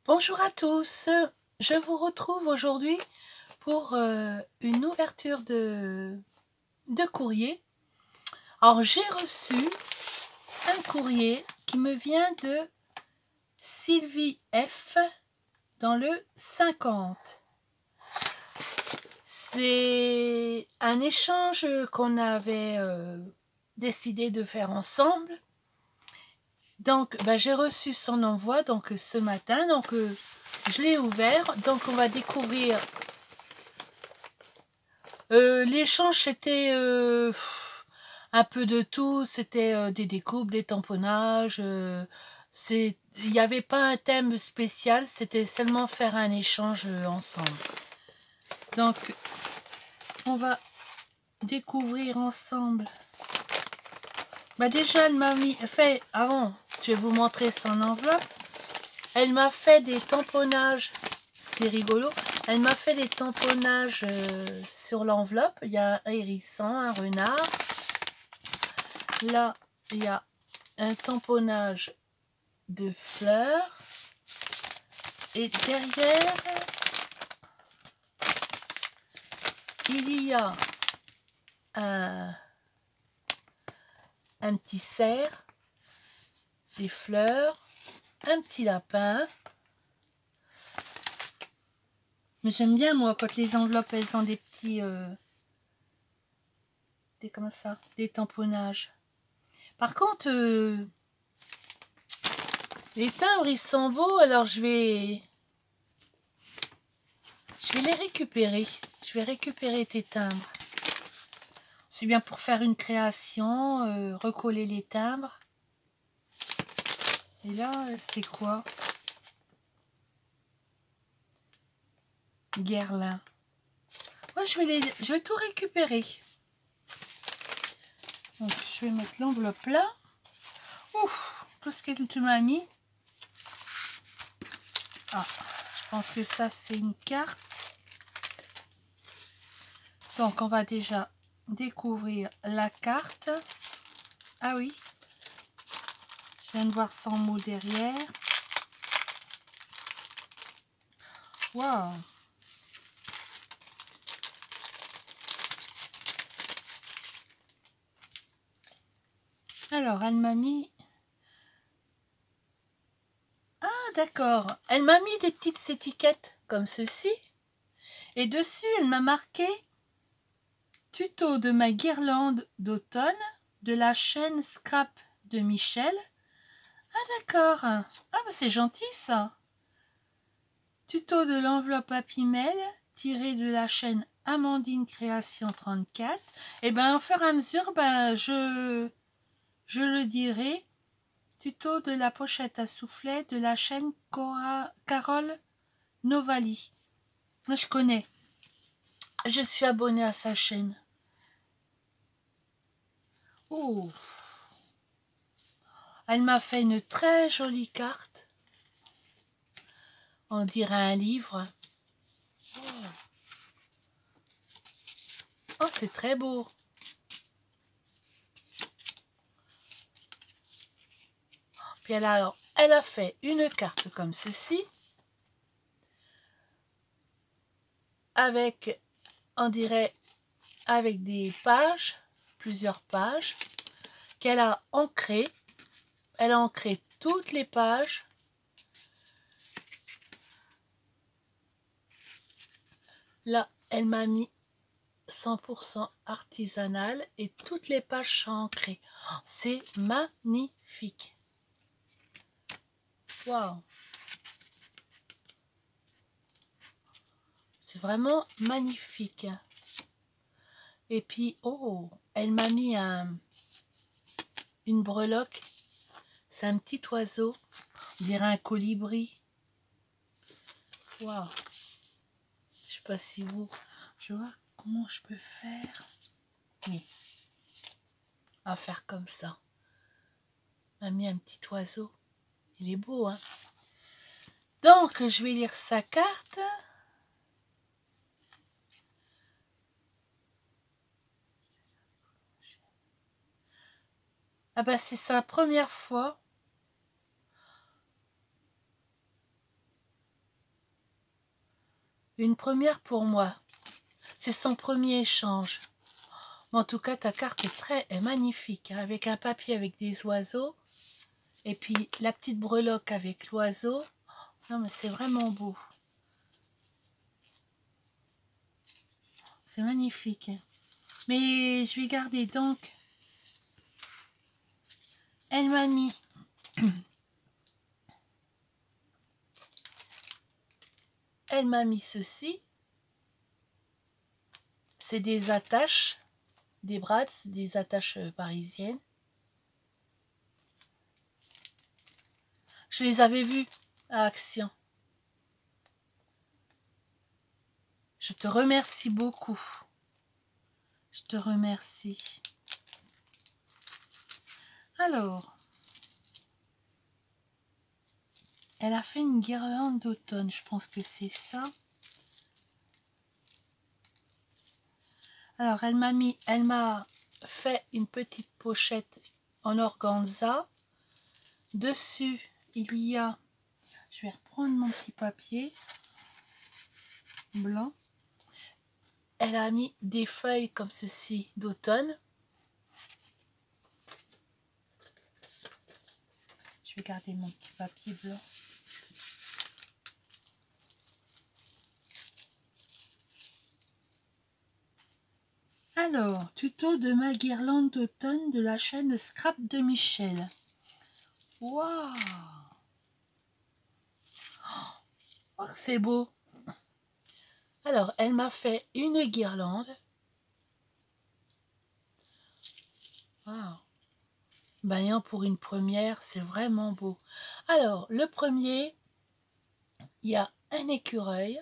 Bonjour à tous, je vous retrouve aujourd'hui pour une ouverture de courrier. Alors j'ai reçu un courrier qui me vient de Sylvie F dans le 50. C'est un échange qu'on avait décidé de faire ensemble. Donc, j'ai reçu son envoi ce matin, je l'ai ouvert. Donc, on va découvrir. L'échange, c'était un peu de tout. C'était des découpes, des tamponnages. Il n'y avait pas un thème spécial, c'était seulement faire un échange ensemble. Donc, on va découvrir ensemble. Déjà, elle m'a fait avant. Je vais vous montrer son enveloppe. Elle m'a fait des tamponnages. C'est rigolo. Elle m'a fait des tamponnages sur l'enveloppe. Il y a un hérisson, un renard. Là, il y a un tamponnage de fleurs. Et derrière, il y a un petit cerf, des fleurs, un petit lapin. Mais j'aime bien, moi, quand les enveloppes, elles ont des petits... des tamponnages. Par contre, les timbres, ils sont beaux, alors je vais les récupérer. Je vais récupérer tes timbres. C'est bien pour faire une création, recoller les timbres. Et là, c'est quoi? Guerlain. Moi, je vais tout récupérer. Donc, je vais mettre l'enveloppe là. Ouf, qu'est-ce que tu m'as mis? Ah, je pense que ça, c'est une carte. Donc, on va déjà découvrir la carte. Ah oui. Je viens de voir son mot derrière. Waouh. Alors, elle m'a mis... Ah, d'accord. Elle m'a mis des petites étiquettes comme ceci. Et dessus, elle m'a marqué « Tuto de ma guirlande d'automne de la chaîne Scrap de Michel ». Ah, d'accord. Ah, c'est gentil, ça. Tuto de l'enveloppe Happy Mail tiré de la chaîne Amandine Création 34. Et au fur et à mesure, je le dirai. Tuto de la pochette à soufflet de la chaîne Carole Novali. Moi, je connais. Je suis abonnée à sa chaîne. Oh. Elle m'a fait une très jolie carte. On dirait un livre. Oh, c'est très beau. Puis elle a fait une carte comme ceci. Avec, on dirait, avec des pages, plusieurs pages, qu'elle a ancrées. Elle a ancré toutes les pages. Là, elle m'a mis 100% artisanal et toutes les pages sont ancrées. Oh, c'est magnifique. Waouh. C'est vraiment magnifique. Et puis, oh, elle m'a mis une breloque. C'est un petit oiseau. On dirait un colibri. Waouh. Je sais pas si vous... Je vois comment je peux faire. Oui. À faire comme ça. Elle m'a mis un petit oiseau. Il est beau, hein. Donc, je vais lire sa carte. Ah c'est sa première fois. Une première pour moi. C'est son premier échange. Mais en tout cas, ta carte est magnifique, hein, avec un papier avec des oiseaux. Et puis la petite breloque avec l'oiseau. Non, mais c'est vraiment beau. C'est magnifique. Mais je vais garder donc. Elle m'a mis. Elle m'a mis ceci. C'est des attaches. Des brats, des attaches parisiennes. Je les avais vues à Action. Je te remercie beaucoup. Je te remercie. Alors, elle a fait une guirlande d'automne. Je pense que c'est ça. Alors, elle m'a fait une petite pochette en organza. Dessus, il y a... Je vais reprendre mon petit papier blanc. Elle a mis des feuilles comme ceci d'automne. Je vais garder mon petit papier blanc. Alors, tuto de ma guirlande d'automne de la chaîne Scrap de Michel. Waouh! Oh, c'est beau! Alors, elle m'a fait une guirlande. Waouh! Ben, pour une première, c'est vraiment beau. Alors, le premier, il y a un écureuil.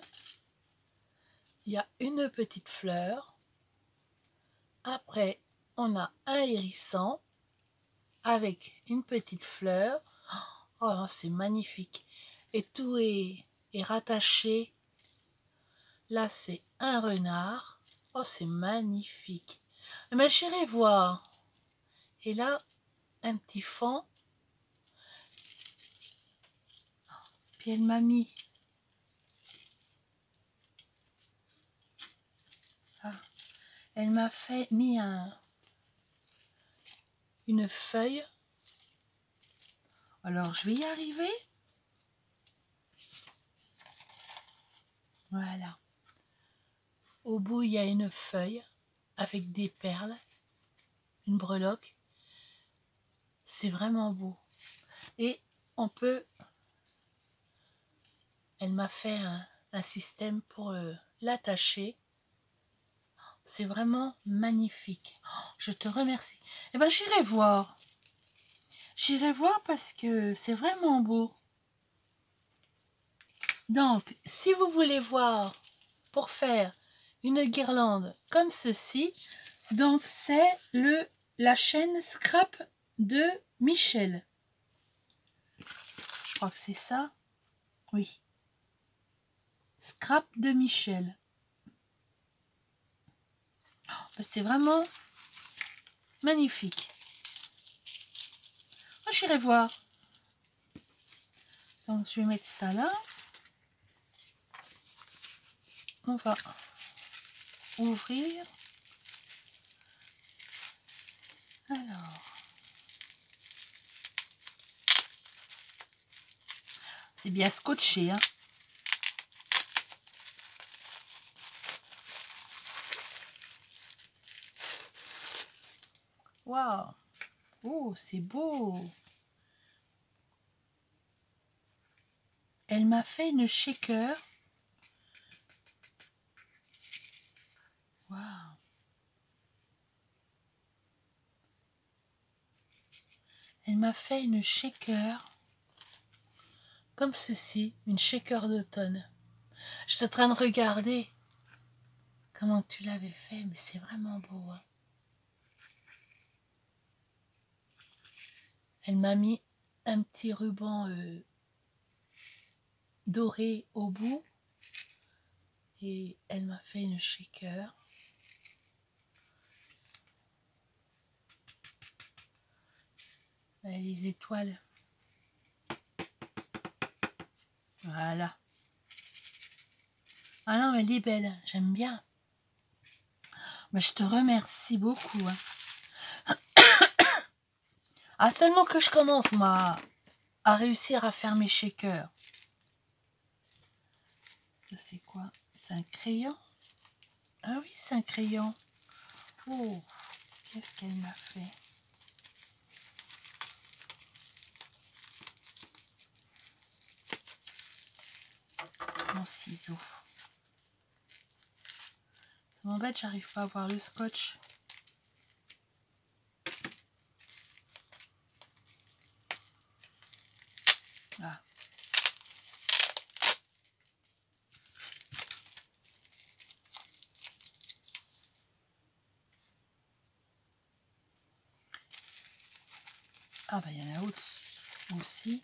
Il y a une petite fleur. Après, on a un hérisson avec une petite fleur. Oh, c'est magnifique. Et tout est rattaché. Là, c'est un renard. Oh, c'est magnifique. Mais j'irai voir. Et là, un petit fond. Puis elle m'a mis... Ah, elle m'a mis une feuille. Alors, je vais y arriver. Voilà. Au bout, il y a une feuille avec des perles, une breloque. C'est vraiment beau. Et on peut... Elle m'a fait un système pour l'attacher. C'est vraiment magnifique. Oh, je te remercie. Eh bien, j'irai voir. J'irai voir parce que c'est vraiment beau. Donc, si vous voulez voir pour faire une guirlande comme ceci, donc c'est la chaîne Scrap de Michel. Je crois que c'est ça. Oui. Scrap de Michel. Oh, c'est vraiment magnifique. Oh, j'irai voir. Donc, je vais mettre ça là. On va ouvrir. Alors. C'est bien scotché, hein. Waouh! Oh, c'est beau! Elle m'a fait une shaker. Waouh! Elle m'a fait une shaker comme ceci, une shaker d'automne. Je suis en train de regarder comment tu l'avais fait, mais c'est vraiment beau, hein. Elle m'a mis un petit ruban doré au bout et elle m'a fait une shaker. Les étoiles. Voilà. Ah non, mais elle est belle, j'aime bien. Mais je te remercie beaucoup. Hein. Ah, seulement que je commence, moi, à réussir à faire mes shakers. Ça, c'est quoi? C'est un crayon? Ah oui, c'est un crayon. Oh, qu'est-ce qu'elle m'a fait? Mon ciseau. Ça m'embête, j'arrive pas à voir le scotch. Ah. Ah bah il y en a autre aussi.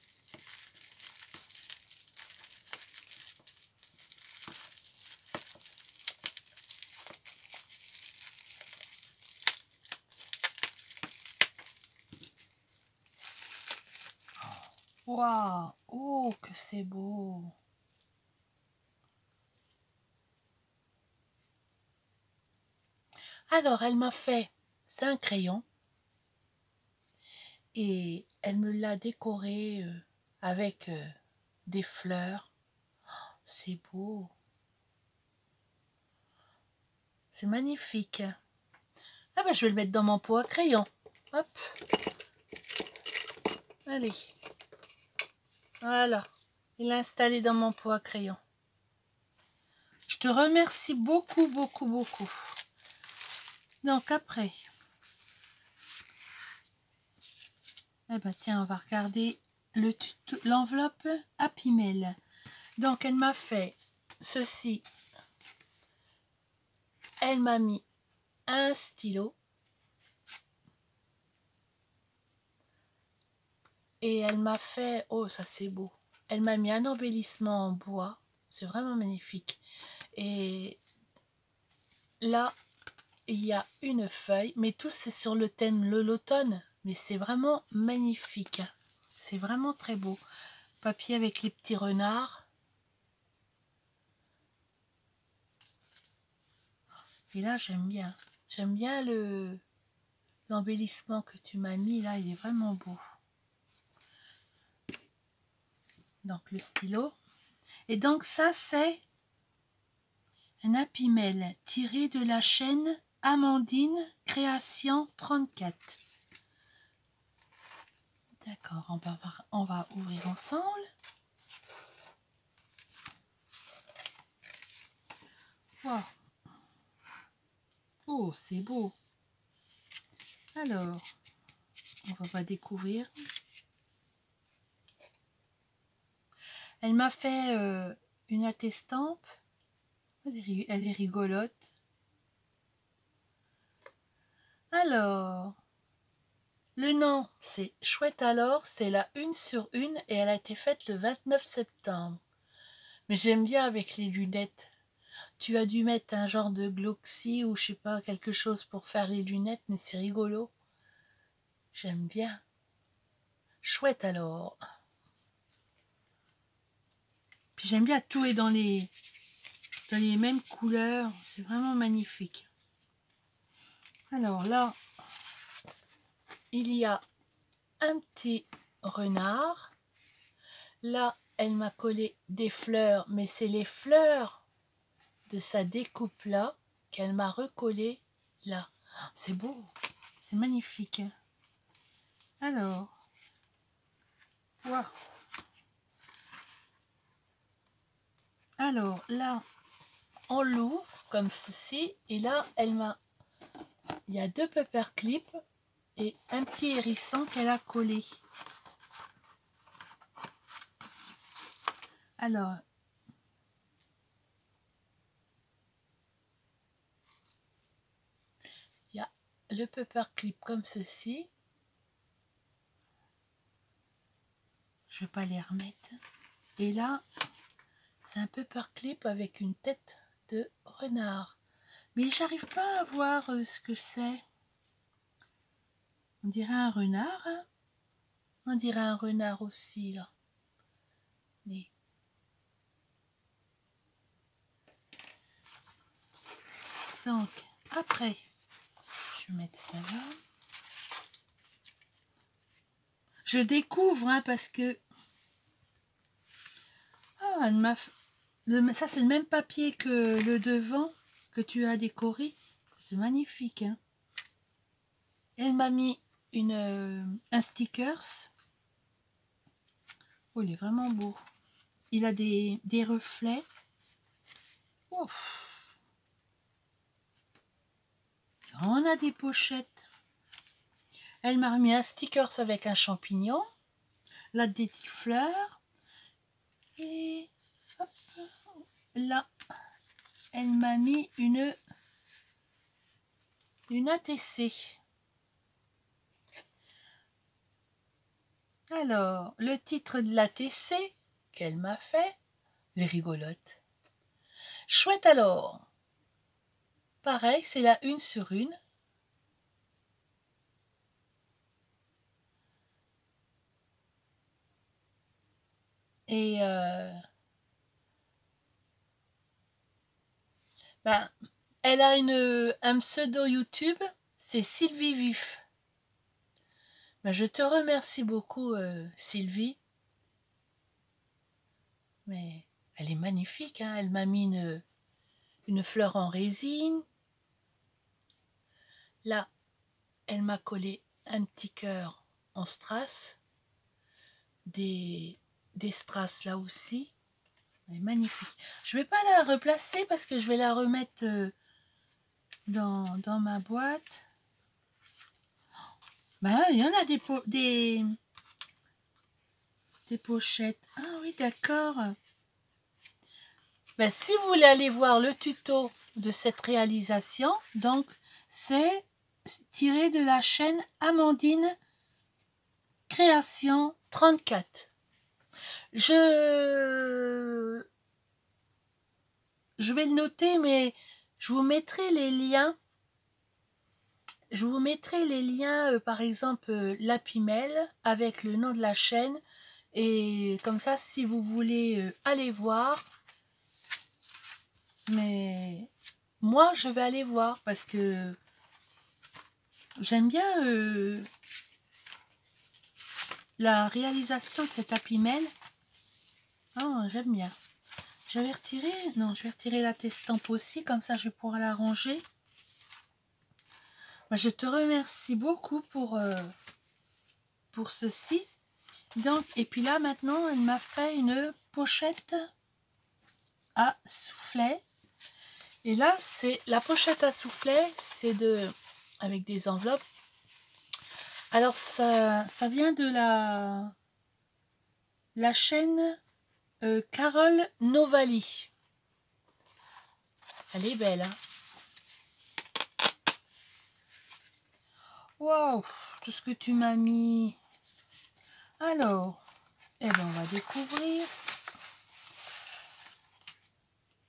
Waouh, oh que c'est beau. Alors elle m'a fait, c'est un crayon et elle me l'a décoré avec des fleurs. C'est beau, c'est magnifique. Ah bah je vais le mettre dans mon pot à crayon. Hop, allez, voilà, il est installé dans mon pot à crayon. Je te remercie beaucoup, beaucoup, beaucoup. Donc après, eh ben tiens, on va regarder l'enveloppe Happy Mail. Donc elle m'a fait ceci. Elle m'a mis un stylo. Et elle m'a fait, oh ça c'est beau. Elle m'a mis un embellissement en bois. C'est vraiment magnifique. Et là, il y a une feuille. Mais tout c'est sur le thème de l'automne. Mais c'est vraiment magnifique. C'est vraiment très beau. Papier avec les petits renards. Et là, j'aime bien. J'aime bien l'embellissement que tu m'as mis. Là, il est vraiment beau. Donc, le stylo. Et donc, ça, c'est un Happy Mail tiré de la chaîne Amandine Création 34. D'accord, on va ouvrir ensemble. Wow. Oh, c'est beau. Alors, on va découvrir. Elle m'a fait une attestampe. Elle est rigolote. Alors, le nom, c'est Chouette alors, c'est la 1/1 et elle a été faite le 29 septembre. Mais j'aime bien avec les lunettes. Tu as dû mettre un genre de gloxy ou je sais pas, quelque chose pour faire les lunettes, mais c'est rigolo. J'aime bien. Chouette alors. Puis j'aime bien, tout est dans les mêmes couleurs. C'est vraiment magnifique. Alors là, il y a un petit renard. Là, elle m'a collé des fleurs, mais c'est les fleurs de sa découpe là qu'elle m'a recollé là. C'est beau, c'est magnifique. Alors, wow. Alors là, on l'ouvre comme ceci et là, il y a 2 paperclips et un petit hérisson qu'elle a collé. Alors, il y a le paperclip comme ceci. Je ne vais pas les remettre. Et là, c'est un paperclip avec une tête de renard. Mais j'arrive pas à voir ce que c'est. On dirait un renard. Hein, on dirait un renard aussi, là. Mais Donc, après, je vais mettre ça là. Je découvre, hein, parce que... Ah, elle m'a... Ça, c'est le même papier que le devant que tu as décoré. C'est magnifique, hein. Elle m'a mis un stickers. Oh, il est vraiment beau. Il a des reflets. Oh. On a des pochettes. Elle m'a remis un stickers avec un champignon. Là, des petites fleurs. Et hop, là, elle m'a mis une ATC. Alors, le titre de l'ATC qu'elle m'a fait, les rigolotes. Chouette alors. Pareil, c'est la 1/1. Et ben, elle a un pseudo YouTube, c'est Sylvie Vif. Ben, je te remercie beaucoup, Sylvie. Mais elle est magnifique, hein. Elle m'a mis une fleur en résine. Là, elle m'a collé un petit cœur en strass. Des strass là aussi. Elle est magnifique. Je ne vais pas la replacer parce que je vais la remettre dans ma boîte. Ben, il y en a des pochettes. Ah oui, d'accord. Ben, si vous voulez aller voir le tuto de cette réalisation, donc c'est tiré de la chaîne Amandine Création 34. Je vais le noter, mais je vous mettrai les liens. Je vous mettrai les liens, par exemple, l'Apimel avec le nom de la chaîne. Et comme ça, si vous voulez aller voir. Mais moi, je vais aller voir parce que j'aime bien la réalisation de cet Apimel. Oh, j'aime bien. Je vais retirer la testampe aussi, comme ça je vais pouvoir la ranger. Je te remercie beaucoup pour ceci. Donc, et puis là, maintenant, elle m'a fait une pochette à soufflet. Et là, c'est la pochette à soufflet, c'est avec des enveloppes. Alors, ça vient de la chaîne Carole Novali. Elle est belle, hein. Waouh, tout ce que tu m'as mis. Alors, eh ben, on va découvrir.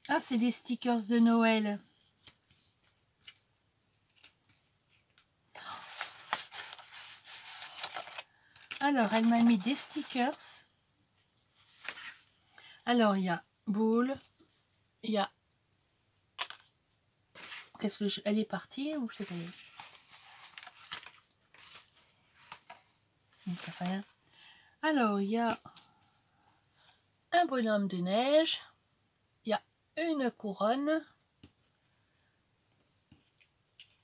Ah, c'est des stickers de Noël. Alors, elle m'a mis des stickers. Alors, il y a boule. Il y a... Qu'est-ce que elle est partie ou c'est elle? Ça fait rien. Alors, il y a un bonhomme de neige. Il y a une couronne.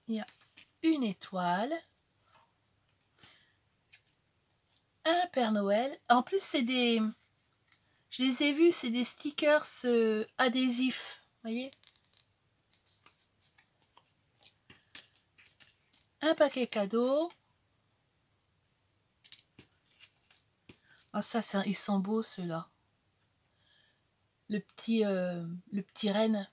Il y a une étoile. Un Père Noël. En plus, c'est des... Je les ai vus, c'est des stickers adhésifs. Vous voyez? Un paquet cadeau. Oh, ça, ils sont beaux, ceux-là. Le petit renne.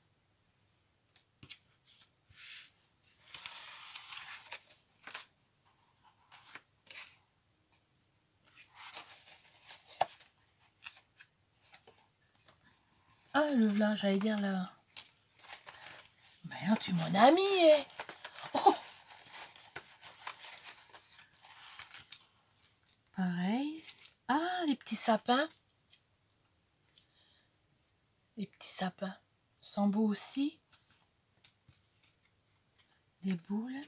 Ah, là, j'allais dire là. Mais non, tu es mon ami, eh. Oh. Pareil. Ah, les petits sapins. Les petits sapins sont beaux aussi. des boules.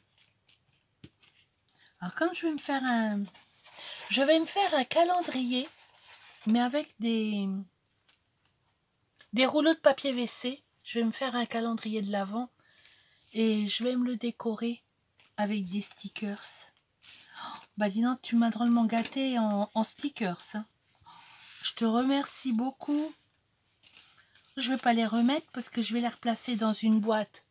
Alors comme je vais me faire un calendrier, mais avec des rouleaux de papier WC. Je vais me faire un calendrier de l'Avent et je vais me le décorer avec des stickers. Bah dis donc, tu m'as drôlement gâté en stickers. Hein. Je te remercie beaucoup. Je vais pas les remettre parce que je vais les replacer dans une boîte.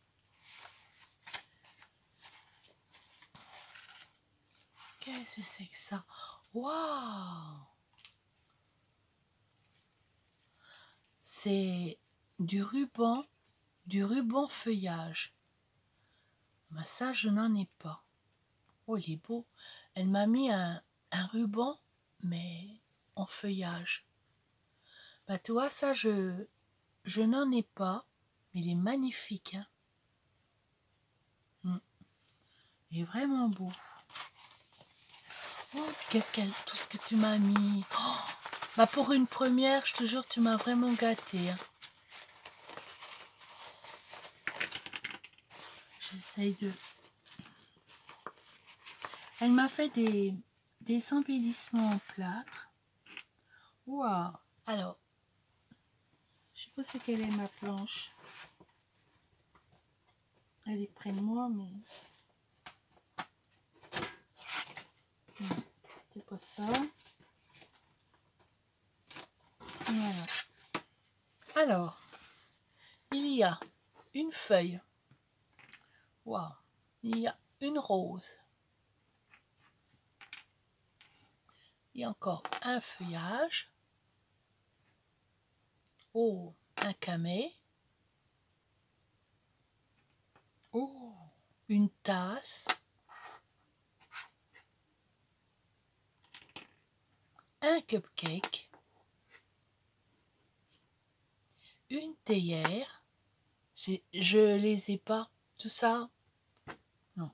Qu'est-ce que c'est que ça? Waouh! C'est du ruban feuillage. Bah ça, je n'en ai pas. Oh, il est beau. Elle m'a mis un ruban, mais en feuillage. Bah, tu vois, ça, je n'en ai pas, mais il est magnifique. Hein. Il est vraiment beau. Oh, qu'est-ce qu'elle, tout ce que tu m'as mis. Oh, bah, pour une première, je te jure, tu m'as vraiment gâté. Hein. J'essaye de... Elle m'a fait des embellissements en plâtre. Waouh! Alors, je sais pas c'est quelle est ma planche. Elle est près de moi, mais... Non, c'est pas ça. Voilà. Alors, il y a une feuille. Waouh! Il y a une rose. Il y a encore un feuillage. Oh, un camé. Oh, une tasse. Un cupcake. Une théière. Je les ai pas. Tout ça. Non.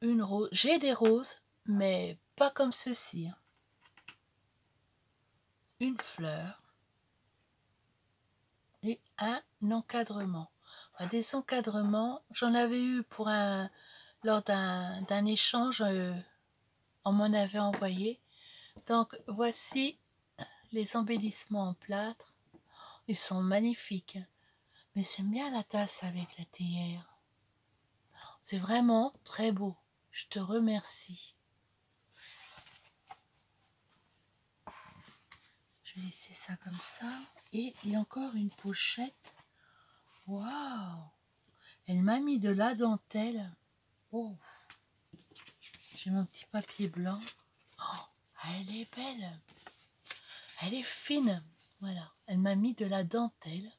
Une rose. J'ai des roses, mais pas comme ceci. Hein. Une fleur. Et un encadrement. Enfin, des encadrements, j'en avais eu pour lors d'un échange, on m'en avait envoyé. Donc voici les embellissements en plâtre. Ils sont magnifiques. Mais j'aime bien la tasse avec la théière. C'est vraiment très beau. Je te remercie. Je vais laisser ça comme ça. Et il y a encore une pochette. Waouh! Elle m'a mis de la dentelle. Oh! J'ai mon petit papier blanc. Oh, elle est belle. Elle est fine. Voilà. Elle m'a mis de la dentelle.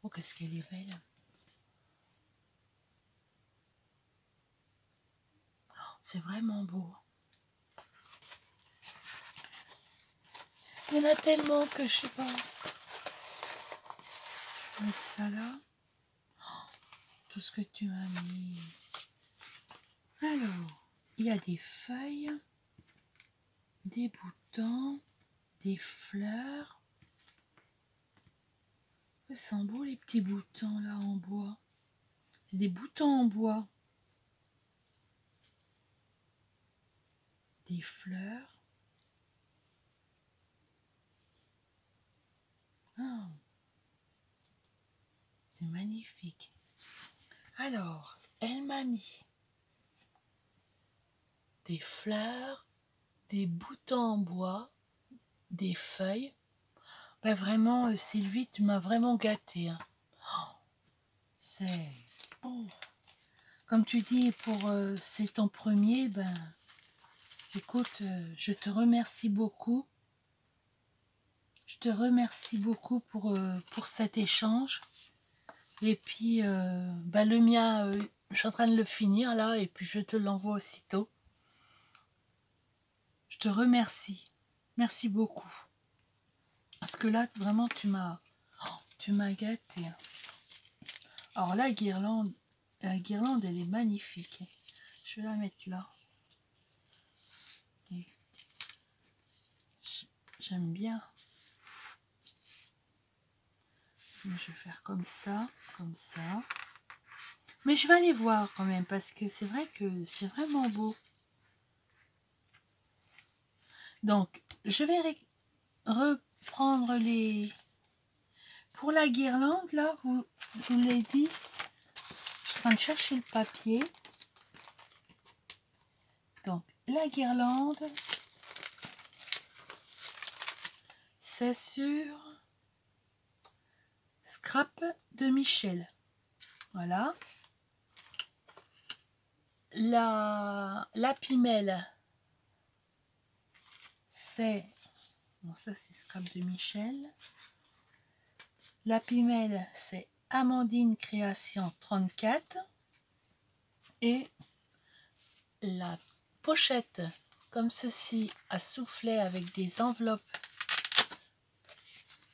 Oh, qu'est-ce qu'elle est belle. Oh, c'est vraiment beau. Il y en a tellement que je sais pas. Je vais mettre ça là. Oh, tout ce que tu m'as mis. Alors, il y a des feuilles, des boutons, des fleurs. Ils sont beaux les petits boutons là en bois. C'est des boutons en bois. Des fleurs. Oh, c'est magnifique. Alors, elle m'a mis des fleurs, des boutons en bois, des feuilles. Ben vraiment, Sylvie, tu m'as vraiment gâtée. Hein. Oh, c'est... Oh. Comme tu dis, pour c'est ton premier, ben... Écoute, je te remercie beaucoup. Je te remercie beaucoup pour cet échange. Et puis, ben le mien, je suis en train de le finir là, et puis je te l'envoie aussitôt. Je te remercie. Merci beaucoup. Parce que là, vraiment, tu m'as gâté. Alors la guirlande, elle est magnifique. Je vais la mettre là. J'aime bien. Je vais faire comme ça, comme ça. Mais je vais aller voir quand même, parce que c'est vrai que c'est vraiment beau. Donc, je vais reprendre les... Pour la guirlande, là, je vous l'ai dit, je suis en train de chercher le papier. Donc, la guirlande, c'est sur Scrap de Michel. Voilà. La pimelle, c'est... Bon, ça, c'est Scrap de Michel. La pimelle, c'est Amandine Création 34. Et la pochette, comme ceci, à soufflet avec des enveloppes,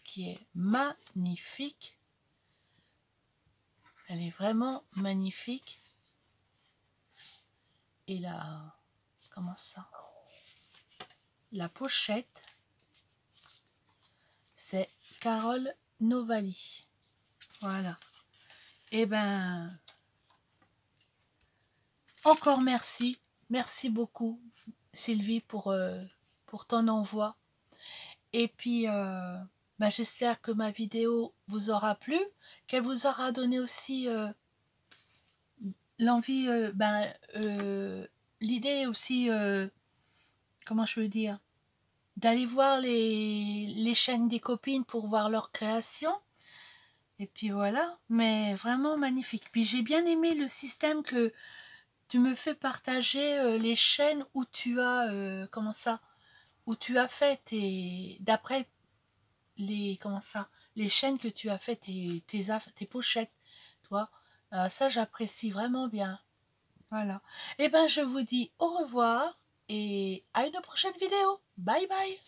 qui est magnifique. Elle est vraiment magnifique. Et la... Comment ça? La pochette, c'est Carole Novali. Voilà. Et ben... Encore merci. Merci beaucoup, Sylvie, pour ton envoi. Et puis... ben, j'espère que ma vidéo vous aura plu, qu'elle vous aura donné aussi l'envie, l'idée aussi, comment je veux dire, d'aller voir les chaînes des copines pour voir leurs créations. Et puis voilà, mais vraiment magnifique. Puis j'ai bien aimé le système que tu me fais partager les chaînes où tu as, comment ça, où tu as fait d'après les, comment ça, les chaînes que tu as fait, tes pochettes, toi. Ça, j'apprécie vraiment bien. Voilà. Et ben, je vous dis au revoir et à une prochaine vidéo. Bye bye.